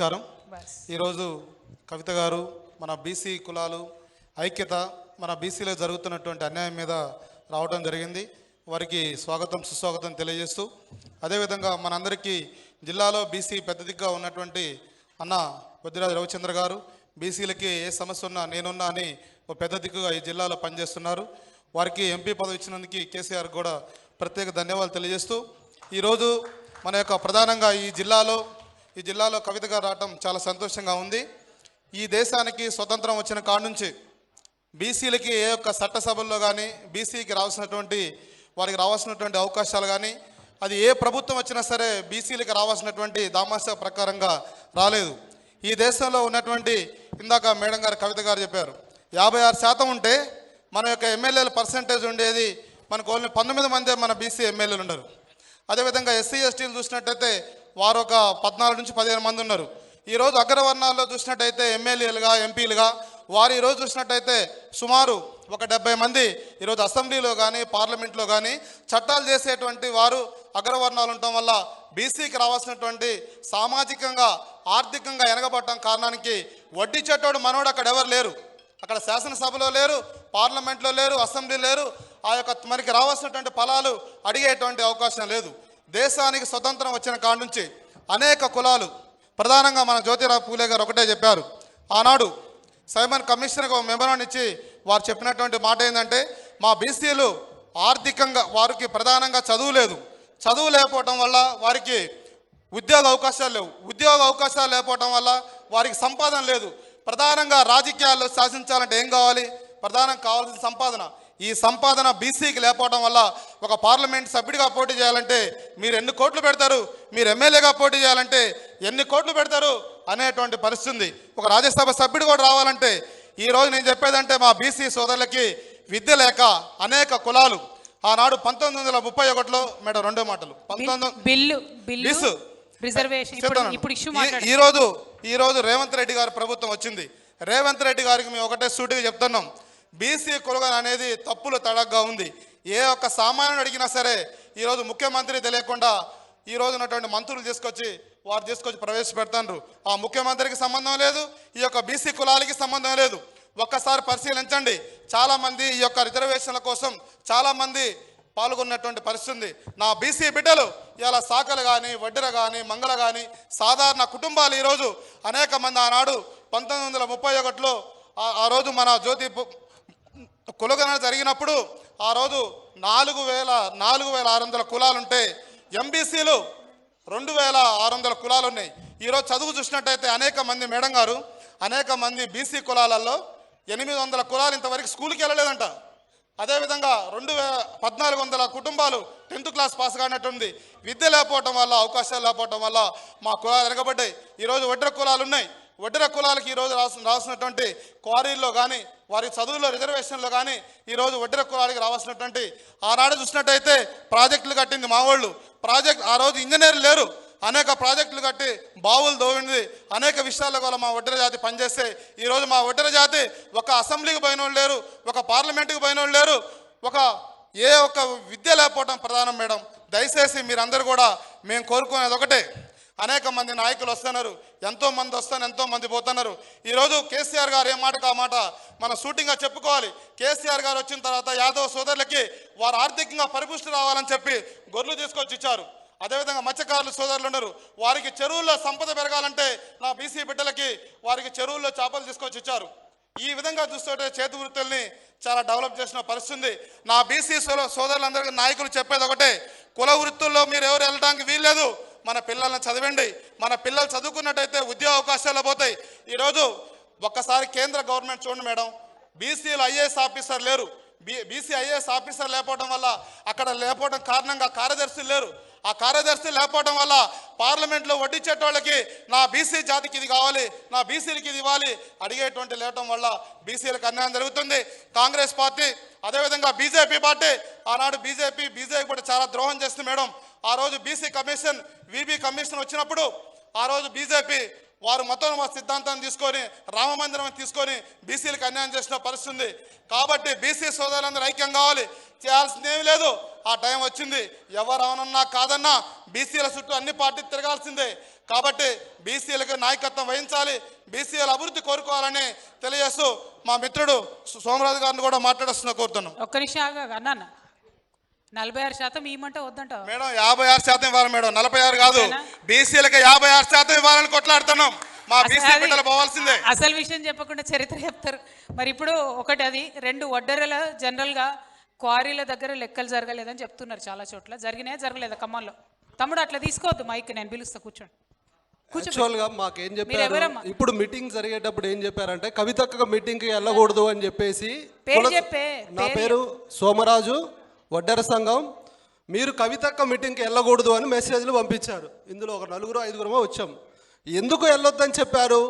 నమస్కారం. ఈరోజు కవిత గారు మన బీసీ కులాలు ఐక్యత మన బీసీలో జరుగుతున్నటువంటి అన్యాయం మీద రావడం జరిగింది. వారికి స్వాగతం సుస్వాగతం తెలియజేస్తూ అదేవిధంగా మనందరికీ జిల్లాలో బీసీ పెద్ద దిగ్గా ఉన్నటువంటి అన్న కొద్దిరాజు రవిచంద్ర గారు బీసీలకి ఏ సమస్య ఉన్నా నేనున్నా అని ఒక పెద్ద దిక్కుగా ఈ జిల్లాలో పనిచేస్తున్నారు. వారికి ఎంపీ పదవి ఇచ్చినందుకు కేసీఆర్ కూడా ప్రత్యేక ధన్యవాదాలు తెలియజేస్తూ ఈరోజు మన యొక్క ప్రధానంగా ఈ జిల్లాలో కవిత గారు రావటం చాలా సంతోషంగా ఉంది. ఈ దేశానికి స్వతంత్రం వచ్చిన కాడ నుంచి బీసీలకి ఏ ఒక్క చట్టసభల్లో కానీ బీసీకి వారికి రావాల్సినటువంటి అవకాశాలు కానీ అది ఏ ప్రభుత్వం వచ్చినా సరే బీసీలకి రావాల్సినటువంటి దామాషా ప్రకారంగా రాలేదు. ఈ దేశంలో ఉన్నటువంటి ఇందాక మేడం గారు కవిత గారు చెప్పారు 56% ఉంటే మన యొక్క ఎమ్మెల్యేల పర్సంటేజ్ ఉండేది మనకు ఓన్లీ 19 మందే మన బీసీ ఎమ్మెల్యేలు ఉన్నారు. అదేవిధంగా ఎస్సీ ఎస్టీలు చూసినట్టయితే వారు ఒక 14 నుంచి 15 మంది ఉన్నారు. ఈరోజు అగ్రవర్ణాల్లో చూసినట్టయితే ఎమ్మెల్యేలుగా ఎంపీలుగా వారు ఈరోజు చూసినట్టయితే సుమారు ఒక 70 మంది ఈరోజు అసెంబ్లీలో కానీ పార్లమెంట్లో కానీ చట్టాలు చేసేటువంటి వారు అగ్రవర్ణాలు ఉండటం వల్ల బీసీకి రావాల్సినటువంటి సామాజికంగా ఆర్థికంగా వెనకబడటం కారణానికి వడ్డీ చెట్టోడు మనోడు అక్కడ ఎవరు లేరు. అక్కడ శాసనసభలో లేరు, పార్లమెంట్లో లేరు, అసెంబ్లీ లేరు. ఆ యొక్క మనకి రావాల్సినటువంటి ఫలాలు అడిగేటువంటి అవకాశం లేదు. దేశానికి స్వతంత్రం వచ్చిన కాడ నుంచి అనేక కులాలు ప్రధానంగా మన జ్యోతిరావు పూలే గారు ఒకటే చెప్పారు. ఆనాడు సైమన్ కమిషన్కి ఒక మెమరాన్ని ఇచ్చి వారు చెప్పినటువంటి మాట ఏంటంటే మా బీసీలు ఆర్థికంగా వారికి ప్రధానంగా చదువు లేకపోవటం వల్ల వారికి ఉద్యోగ అవకాశాలు లేవు. ఉద్యోగ అవకాశాలు లేకపోవటం వల్ల వారికి సంపాదన లేదు. ప్రధానంగా రాజకీయాల్లో శాసించాలంటే ఏం కావాలి? ప్రధానం కావాల్సిన సంపాదన. ఈ సంపాదన బీసీకి లేకపోవడం వల్ల ఒక పార్లమెంట్ సభ్యుడిగా పోటీ చేయాలంటే మీరు ఎన్ని కోట్లు పెడతారు, మీరు ఎమ్మెల్యేగా పోటీ చేయాలంటే ఎన్ని కోట్లు పెడతారు అనేటువంటి పరిస్థితి ఉంది. ఒక రాజ్యసభ సభ్యుడు కూడా రావాలంటే ఈరోజు నేను చెప్పేదంటే మా బీసీ సోదరులకి విద్య లేక అనేక కులాలు ఆనాడు 1931లో మేడం రెండో మాటలు ఈరోజు రేవంత్ రెడ్డి గారి ప్రభుత్వం వచ్చింది. రేవంత్ రెడ్డి గారికి మేము ఒకటే సూటిగా చెప్తున్నాం, బీసీ కులగన అనేది తప్పులు తడగ్గా ఉంది. ఏ ఒక్క సామాన్యుడు అడిగినా సరే ఈరోజు ముఖ్యమంత్రి తెలియకుండా ఈరోజు ఉన్నటువంటి మంత్రులు తీసుకొచ్చి ప్రవేశపెడతారు. ఆ ముఖ్యమంత్రికి సంబంధం లేదు, ఈ యొక్క బీసీ కులాలకి సంబంధం లేదు. ఒక్కసారి పరిశీలించండి. చాలామంది ఈ యొక్క రిజర్వేషన్ల కోసం చాలామంది పాల్గొన్నటువంటి పరిస్థితి ఉంది. నా బీసీ బిడ్డలు ఇలా సాకలు కానీ వడ్డెర కానీ మంగళ కానీ సాధారణ కుటుంబాలు ఈరోజు అనేక మంది ఆనాడు 1931లో ఆ రోజు మన జ్యోతి కులగణన జరిగినప్పుడు ఆ రోజు 4,600 కులాలుంటే ఎంబీసీలు 2,600 కులాలు ఉన్నాయి. ఈరోజు చదువు చూసినట్టయితే అనేక మంది బీసీ కులాలలో 800 కులాలు ఇంతవరకు స్కూల్కి వెళ్ళలేదంట. అదేవిధంగా 1,400 కుటుంబాలు 10th క్లాస్ పాస్ కానట్టుంది. విద్య లేకపోవటం వల్ల అవకాశాలు లేకపోవటం వల్ల మా కులాలు వెనకబడ్డాయి. ఈరోజు వడ్డెర కులాలు ఉన్నాయి. వడ్డెర కులాలకి ఈరోజు రావాల్సినటువంటి క్వారీల్లో కానీ వారి చదువులో రిజర్వేషన్లో కానీ ఈరోజు వడ్డెర కులాలకి రావాల్సినటువంటి ఆనాడు చూసినట్టయితే ప్రాజెక్టులు కట్టింది మా వాళ్ళు. ఆ రోజు ఇంజనీర్లు లేరు. అనేక ప్రాజెక్టులు కట్టి బావులు దోవింది. అనేక విషయాల వల్ల మా వడ్డెర జాతి పనిచేస్తే ఈరోజు మా వడ్డెర జాతి ఒక అసెంబ్లీకి పోయిన వాళ్ళు లేరు, ఒక పార్లమెంటుకి పోయిన వాళ్ళు లేరు, ఏ ఒక్క విద్య లేకపోవడం ప్రధానం. మేడం దయచేసి మీరందరూ కూడా మేము కోరుకునేది ఒకటే, అనేక మంది నాయకులు వస్తున్నారు, ఎంతోమంది వస్తున్నారు, ఎంతోమంది పోతున్నారు. ఈరోజు కేసీఆర్ గారు ఏ మాటకు ఆ మాట మన షూటింగ్గా చెప్పుకోవాలి. కేసీఆర్ గారు వచ్చిన తర్వాత యాదవ్ సోదరులకి వారు ఆర్థికంగా పరిపుష్టి రావాలని చెప్పి గొర్రెలు తీసుకొచ్చి ఇచ్చారు. అదేవిధంగా మత్స్యకారులు సోదరులు ఉన్నారు, వారికి చెరువుల్లో సంపద పెరగాలంటే నా బీసీ బిడ్డలకి వారికి చెరువుల్లో చేపలు తీసుకొచ్చి ఇచ్చారు. ఈ విధంగా చూస్తుంటే చేతి వృత్తుల్ని చాలా డెవలప్ చేసిన పరిస్థితి. నా బీసీ సోదరులందరికీ నాయకులు చెప్పేది ఒకటే, కుల వృత్తుల్లో మీరు ఎవరు వెళ్ళడానికి వీల్లేదు. మన పిల్లల్ని చదివండి. మన పిల్లలు చదువుకున్నట్టయితే ఉద్యోగ అవకాశాలు పోతాయి. ఈరోజు ఒక్కసారి కేంద్ర గవర్నమెంట్ చూడండి మేడం, బీసీలు ఐఏఎస్ ఆఫీసర్ లేరు. బీసీ ఐఏఎస్ ఆఫీసర్ లేకపోవడం వల్ల అక్కడ లేకపోవడం కారణంగా కార్యదర్శులు లేరు. ఆ కార్యదర్శి లేకపోవడం వల్ల పార్లమెంట్లో వడ్డించేటోళ్ళకి నా బీసీ జాతికి ఇది కావాలి, నా బీసీలకి ఇది ఇవ్వాలి అడిగేటువంటి లేవటం వల్ల బీసీలకు అన్యాయం జరుగుతుంది. కాంగ్రెస్ పార్టీ అదేవిధంగా బీజేపీ పార్టీ ఆనాడు బీజేపీ కూడా చాలా ద్రోహం చేస్తుంది మేడం. ఆ రోజు బీసీ కమిషన్ వీబీ కమిషన్ వచ్చినప్పుడు ఆ రోజు బీజేపీ వారు మతోన్మ సిద్ధాంతాన్ని తీసుకొని రామ మందిరం తీసుకొని బీసీలకు అన్యాయం చేసిన పరిస్థితి ఉంది. కాబట్టి బీసీ సోదరులందరూ ఐక్యం కావాలి. చేయాల్సింది ఏమీ లేదు. ఆ టైం వచ్చింది. ఎవరు అవునన్నా కాదన్నా బీసీల చుట్టూ అన్ని పార్టీలు తిరగాల్సిందే. కాబట్టి బీసీలకు నాయకత్వం వహించాలి, బీసీల అభివృద్ధి కోరుకోవాలని తెలియజేస్తూ మా మిత్రుడు సోమరాజు గారిని కూడా మాట్లాడుతున్నా కోరుతున్నాం. ఒక్క నిమిషం అన్న 46% ఇవ్వమంటే వద్దంట మేడం. 56% ఇవ్వాలి మేడం, 46 కాదు. బీసీలకు 56% ఇవ్వాలని కొట్లాడుతున్నాం. మా బీసీ బిడ్డలు పోవాల్సిందే. అసలు విషయం చెప్పకుండా చరిత్ర చెప్తారు. మరి ఇప్పుడు ఒకటి అది 2 వడ్డెరల జనరల్గా క్వారీల దగ్గర లెక్కలు జరగలేదని చెప్తున్నారు. చాలా చోట్ల జరిగినాయా జరగలేదా ఖమ్మంలో? తమ్ముడు అట్లా తీసుకోవద్దు మైక్, నేను పిలుస్తా కూర్చోండి. యాక్చువల్గా మాకేం చెప్పారు, ఇప్పుడు మీటింగ్ జరిగేటప్పుడు ఏం చెప్పారంటే కవితక్క మీటింగ్కి వెళ్ళకూడదు అని చెప్పేసి. నా పేరు సోమరాజు, వడ్డెర సంఘం. మీరు కవితక్క మీటింగ్కి వెళ్ళకూడదు అని మెసేజ్లు పంపించారు. ఇందులో ఒక 4-5 వచ్చాం. ఎందుకు వెళ్ళొద్దని చెప్పారు?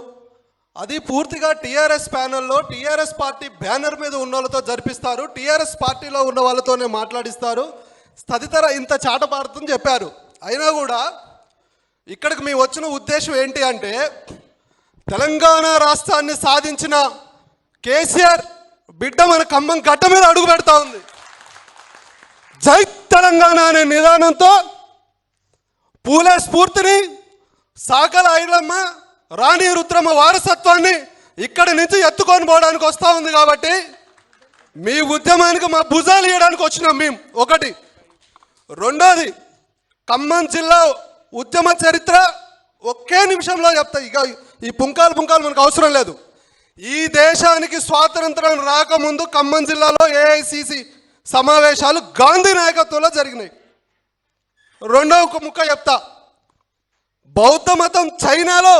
అది పూర్తిగా టీఆర్ఎస్ ప్యానెల్లో టీఆర్ఎస్ పార్టీ బ్యానర్ మీద ఉన్న వాళ్ళతో జరిపిస్తారు, టీఆర్ఎస్ పార్టీలో ఉన్న వాళ్ళతోనే మాట్లాడిస్తారు, తదితర ఇంత చాటపాడుతుందని చెప్పారు. అయినా కూడా ఇక్కడికి మేము వచ్చిన ఉద్దేశం ఏంటి అంటే, తెలంగాణ రాష్ట్రాన్ని సాధించిన కేసీఆర్ బిడ్డ మన ఖమ్మం గడ్డ మీద అడుగు పెడతా ఉంది. జై తెలంగాణ అనే నిదానంతో పూలే స్ఫూర్తిని, సాకల ఐలమ్మ, రాణి రుద్రమ్మ వారసత్వాన్ని ఇక్కడి నుంచి ఎత్తుకొని పోవడానికి వస్తూ ఉంది. కాబట్టి మీ ఉద్యమానికి మా భుజాలు ఇవ్వడానికి వచ్చినాం మేము. ఒకటి. రెండోది, ఖమ్మం జిల్లా ఉద్యమ చరిత్ర ఒకే నిమిషంలో చెప్తా. ఇక ఈ పుంకాలు మనకు అవసరం లేదు. ఈ దేశానికి స్వాతంత్రం రాకముందు ఖమ్మం జిల్లాలో ఏఐసిసి సమావేశాలు గాంధీ నాయకత్వంలో జరిగినాయి. రెండవ ముక్క చెప్తా. బౌద్ధ మతం చైనాలో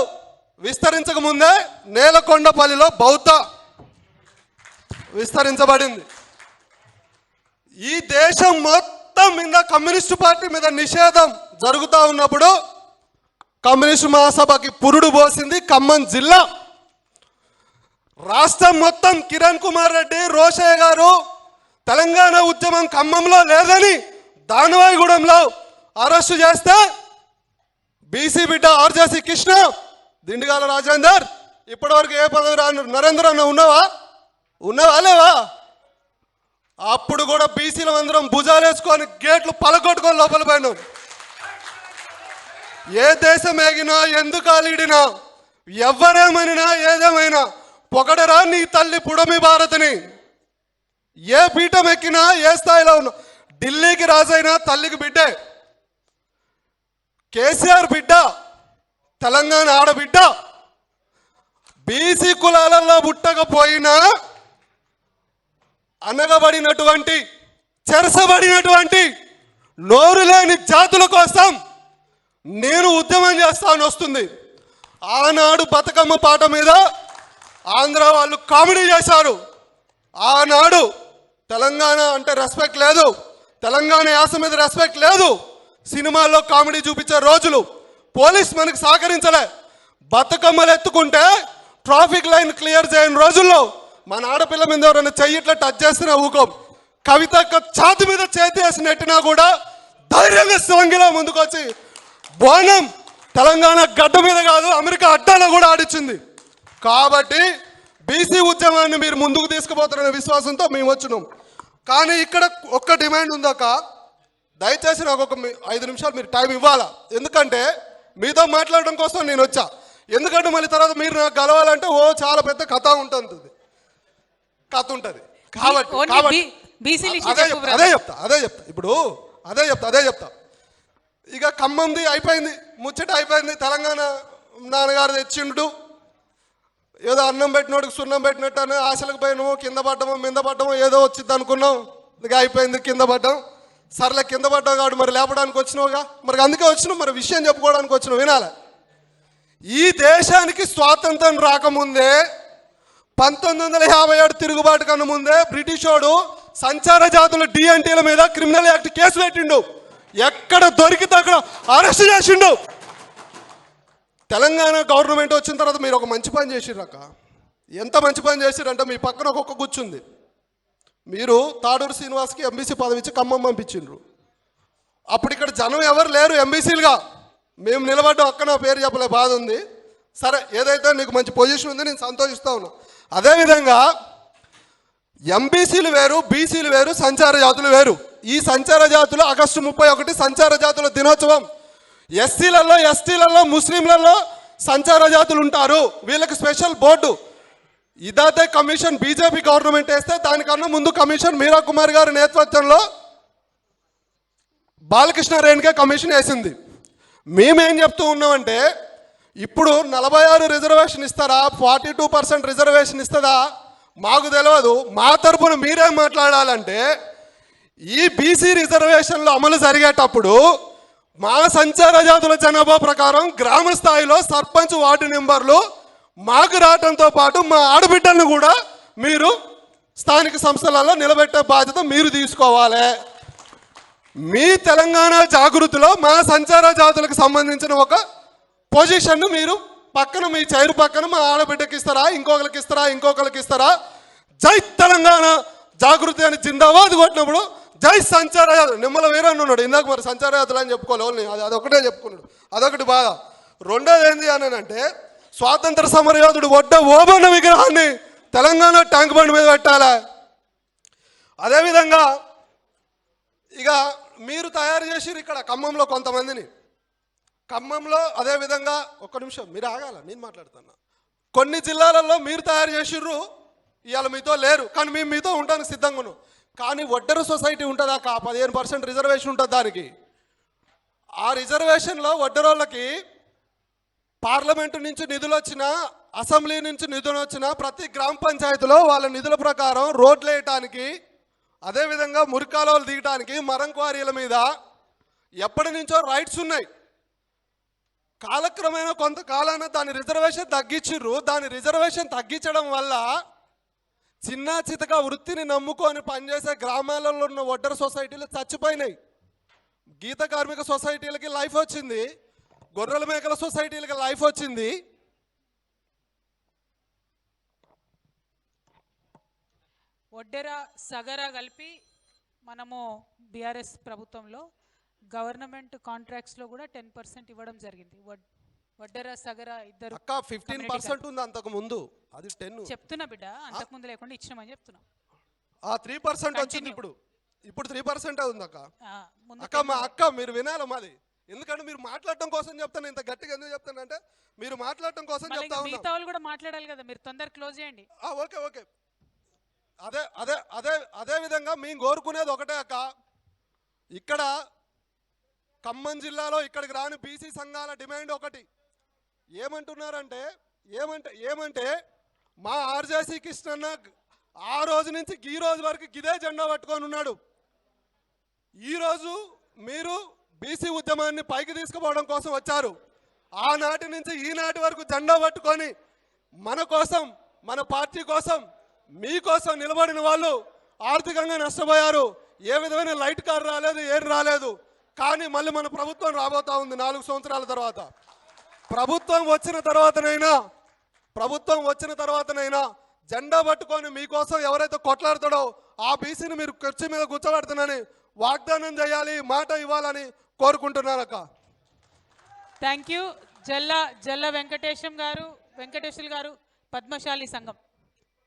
విస్తరించక ముందే నేలకొండపల్లిలో బౌద్ధ విస్తరించబడింది. ఈ దేశం మొత్తం మీద కమ్యూనిస్టు పార్టీ మీద నిషేధం జరుగుతూ ఉన్నప్పుడు కమ్యూనిస్టు మహాసభకి పురుడు పోసింది ఖమ్మం జిల్లా. రాష్ట్రం మొత్తం కిరణ్ కుమార్ రెడ్డి, రోషయ్య గారు తెలంగాణ ఉద్యమం ఖమ్మంలో లేదని దానవాయిగూడెంలో అరెస్టు చేస్తే బీసీ బిడ్డ ఆర్జేసీ కృష్ణ, దిండిగాల రాజేందర్ ఇప్పటివరకు ఏ పదవి రాను, నరేంద్ర అన్న ఉన్నావా లేవా? అప్పుడు కూడా బీసీల అందరం భుజాలేసుకొని గేట్లు పలగొట్టుకొని లోపల పోయినాం. ఏ దేశం ఏగినా, ఎందుకు ఆలీడినా, ఎవరేమనినా ఏదేమైనా పొగడరా నీ తల్లి పుడమి భారతిని. ఏ పీఠం ఎక్కినా, ఏ స్థాయిలో ఉన్నా, ఢిల్లీకి రాజైనా తల్లికి బిడ్డే. కేసీఆర్ బిడ్డ, తెలంగాణ ఆడబిడ్డ. బీసీ కులాలలో పుట్టకపోయినా అనగబడినటువంటి, చెరసబడినటువంటి నోరు లేని జాతుల కోసం నేను ఉద్యమం చేస్తాను వస్తుంది. ఆనాడు బతుకమ్మ పాట మీద ఆంధ్ర వాళ్ళు కామెడీ చేశారు. ఆనాడు తెలంగాణ అంటే రెస్పెక్ట్ లేదు, తెలంగాణ యాస మీద రెస్పెక్ట్ లేదు. సినిమాల్లో కామెడీ చూపించే రోజులు. పోలీస్ మనకు సహకరించలే. బతుకమ్మలు ఎత్తుకుంటే ట్రాఫిక్ లైన్ క్లియర్ చేయని రోజుల్లో మన ఆడపిల్ల మీద ఎవరైనా చెయ్యిట్లా టచ్ చేస్తున్నా ఊకోం. కవితక్క ఛాతి మీద చేతి వేసి నెట్టినా కూడా ధైర్యంగా శివంగిలో ముందుకొచ్చి బోనం తెలంగాణ గడ్డ మీద కాదు, అమెరికా అడ్డాలో కూడా ఆడిచ్చింది. కాబట్టి బీసీ ఉద్యమాన్ని మీరు ముందుకు తీసుకుపోతారనే విశ్వాసంతో మేము వచ్చినాం. కానీ ఇక్కడ ఒక్క డిమాండ్ ఉందాక, దయచేసి నాకు ఒక 5 నిమిషాలు మీరు టైం ఇవ్వాలా. ఎందుకంటే మీతో మాట్లాడడం కోసం నేను వచ్చా. ఎందుకంటే మళ్ళీ తర్వాత మీరు నాకు కలవాలంటే చాలా పెద్ద కథ ఉంటుంది. కాబట్టి అదే చెప్తా. ఇక ఖమ్మంది అయిపోయింది, ముచ్చట అయిపోయింది. తెలంగాణ నాన్నగారు తెచ్చిండు, ఏదో అన్నం పెట్టినోడికి సున్నం పెట్టినట్టు అని ఆశలకు పోయినామో, కింద పడ్డమో మీద పడ్డమో ఏదో వచ్చింది అనుకున్నాం. ఇక అయిపోయింది, కింద పడ్డాం. సర్లే కింద పడ్డావు కాబట్టి మరి లేపడానికి వచ్చినావుగా, మరి అందుకే వచ్చినావు, మరి విషయం చెప్పుకోవడానికి వచ్చినావు. వినాలి. ఈ దేశానికి స్వాతంత్రం రాకముందే 1957 తిరుగుబాటు కన్నా ముందే బ్రిటిషోడు సంచార జాతుల డిఎన్టీల మీద క్రిమినల్ యాక్ట్ కేసు పెట్టిండు. ఎక్కడ దొరికితే అక్కడ అరెస్ట్ చేసిండు. తెలంగాణ గవర్నమెంట్ వచ్చిన తర్వాత మీరు ఒక మంచి పని చేసిర్రక్క. ఎంత మంచి పని చేసిరంటే మీ పక్కన ఒక్కొక్క కూర్చుంది. మీరు తాడూరు శ్రీనివాస్కి ఎంబీసీ పదవి ఇచ్చి ఖమ్మం పంపించిండ్రు. అప్పుడు ఇక్కడ జనం ఎవరు లేరు ఎంబీసీలుగా. మేము నిలబడ్డాం. అక్క నా పేరు చెప్పలే, బాధ ఉంది. సరే, ఏదైతే నీకు మంచి పొజిషన్ ఉంది, నేను సంతోషిస్తా ఉన్నా. అదేవిధంగా ఎంబీసీలు వేరు, బీసీలు వేరు, సంచార జాతులు వేరు. ఈ సంచార జాతులు ఆగస్టు 31 సంచార జాతుల దినోత్సవం. ఎస్సీలలో, ఎస్టీలలో, ముస్లింలలో సంచార జాతులు ఉంటారు. వీళ్ళకి స్పెషల్ బోర్డు. ఇదైతే కమిషన్ బీజేపీ గవర్నమెంట్ వేస్తే దానికన్నా ముందు కమిషన్ మీరా కుమార్ గారి నేతృత్వంలో బాలకృష్ణ రేణుకే కమిషన్ వేసింది. మేమేం చెప్తూ ఉన్నామంటే, ఇప్పుడు 46 రిజర్వేషన్ ఇస్తారా, 42% రిజర్వేషన్ ఇస్తుందా మాకు తెలియదు. మా తరపున మీరేం మాట్లాడాలంటే, ఈ బీసీ రిజర్వేషన్లు అమలు జరిగేటప్పుడు మా సంచార జాతుల జనాభా ప్రకారం గ్రామ స్థాయిలో సర్పంచ్, వార్డు మెంబర్లు మాకు రావడంతో పాటు మా ఆడబిడ్డలను కూడా మీరు స్థానిక సంస్థలలో నిలబెట్టే బాధ్యత మీరు తీసుకోవాలి. మీ తెలంగాణ జాగృతిలో మా సంచార జాతులకు సంబంధించిన ఒక పొజిషన్ను మీరు పక్కన, మీ చైరు పక్కన మా ఆడబిడ్డకి ఇస్తారా, ఇంకొకరికి ఇస్తారా? జై తెలంగాణ జాగృతి అని జిందాబాద్ కొట్టినప్పుడు జై సంచార జాతులు నిమ్మల వీరన్న ఉన్నాడు ఇందాక, మరి సంచార జాతులు అని చెప్పుకోవాలి, అదొకటే చెప్పుకున్నాడు. అదొకటి బాగా. రెండోది ఏంటి అని అంటే, స్వాతంత్ర సమరయోధుడు వడ్డ ఓబన్న విగ్రహాన్ని తెలంగాణ ట్యాంక్ బండ్ మీద పెట్టాలి. అదేవిధంగా ఇక మీరు తయారు చేసిరు ఇక్కడ ఖమ్మంలో కొంతమందిని, ఖమ్మంలో అదేవిధంగా ఒక్క నిమిషం మీరు ఆగాల, నేను మాట్లాడుతున్నా. కొన్ని జిల్లాలలో మీరు తయారు చేసిర్రు, ఇవాళ మీతో లేరు, కానీ మేము మీతో ఉండడానికి సిద్ధంగా ఉన్నాం. కానీ వడ్డెర సొసైటీ ఉంటుంది అక్క, 15% రిజర్వేషన్ ఉంటుంది దానికి. ఆ రిజర్వేషన్లో వడ్డెరోళ్ళకి పార్లమెంటు నుంచి నిధులు వచ్చినా, అసెంబ్లీ నుంచి నిధులు వచ్చినా, ప్రతి గ్రామ పంచాయతీలో వాళ్ళ నిధుల ప్రకారం రోడ్లు వేయటానికి, అదేవిధంగా మురికాలువలు దిగటానికి, మరం క్వారీల మీద ఎప్పటి నుంచో రైట్స్ ఉన్నాయి. కాలక్రమేణా కొంతకాలాన దాని రిజర్వేషన్ తగ్గించిర్రు. దాని రిజర్వేషన్ తగ్గించడం వల్ల చిన్న చితక వృత్తిని నమ్ముకొని పనిచేసే గ్రామాలలో ఉన్న వడ్డర సొసైటీలు చచ్చిపోయినాయి. గీత కార్మిక సొసైటీలకి లైఫ్ వచ్చింది, గొర్రెల మేకల సొసైటీలకి లైఫ్ వచ్చింది. వడ్డెర సగర కలిపి మనము బీఆర్ఎస్ ప్రభుత్వంలో గవర్నమెంట్ కాంట్రాక్ట్స్లో కూడా 10% ఇవ్వడం జరిగింది. వడ్డెర సగర ఇద్దరు 15% ఉంది అంతకు ముందు, అది 10 చెప్తున్నా బిడ్డ, అంతకు ముందు లేకుండా ఇచ్చినామని చెప్తున్నా. ఆ 3% వచ్చింది, ఇప్పుడు 3% ఉంది అక్క. అక్క మా అక్క మీరు వినాలి మాది, ఎందుకంటే మీరు మాట్లాడటం కోసం చెప్తాను. ఇంత గట్టిగా ఎందుకు చెప్తానంటే, మీరు మాట్లాడటం కోసం చెప్తా ఉన్నా. మిగతా వాళ్ళు కూడా మాట్లాడాలి కదా, మీరు తొందరగా క్లోజ్ చేయండి. Okay okay. అదే అదే అదే అదే విధంగా మేము కోరుకునేది ఒకటే అక్క, ఇక్కడ ఖమ్మం జిల్లాలో ఇక్కడికి రాని బీసీ సంఘాల డిమాండ్ ఒకటి. ఏమంటున్నారంటే, ఏమంటే మా ఆర్జేసీ కృష్ణన్న ఆ రోజు నుంచి ఈ రోజు వరకు గిదే జెండా పట్టుకొని ఉన్నాడు. ఈరోజు మీరు బీసీ ఉద్యమాన్ని పైకి తీసుకుపోవడం కోసం వచ్చారు. ఆనాటి నుంచి ఈనాటి వరకు జెండా పట్టుకొని మన కోసం, మన పార్టీ కోసం, మీకోసం నిలబడిన వాళ్ళు ఆర్థికంగా నష్టపోయారు. ఏ విధమైన లైట్ కార్ రాలేదు, ఏం రాలేదు. కానీ మళ్ళీ మన ప్రభుత్వం రాబోతా ఉంది 4 సంవత్సరాల తర్వాత. ప్రభుత్వం వచ్చిన తర్వాతనైనా జెండా పట్టుకొని మీకోసం ఎవరైతే కొట్లాడతాడో ఆ బీసీని మీరు కుర్చీ మీద కూర్చోబెడతానని వాగ్దానం చేయాలి, మాట ఇవ్వాలని కోరుకుంటున్నానక్క. Thank you. జల్ల వెంకటేశ్వర గారు, పద్మశాలి సంఘం.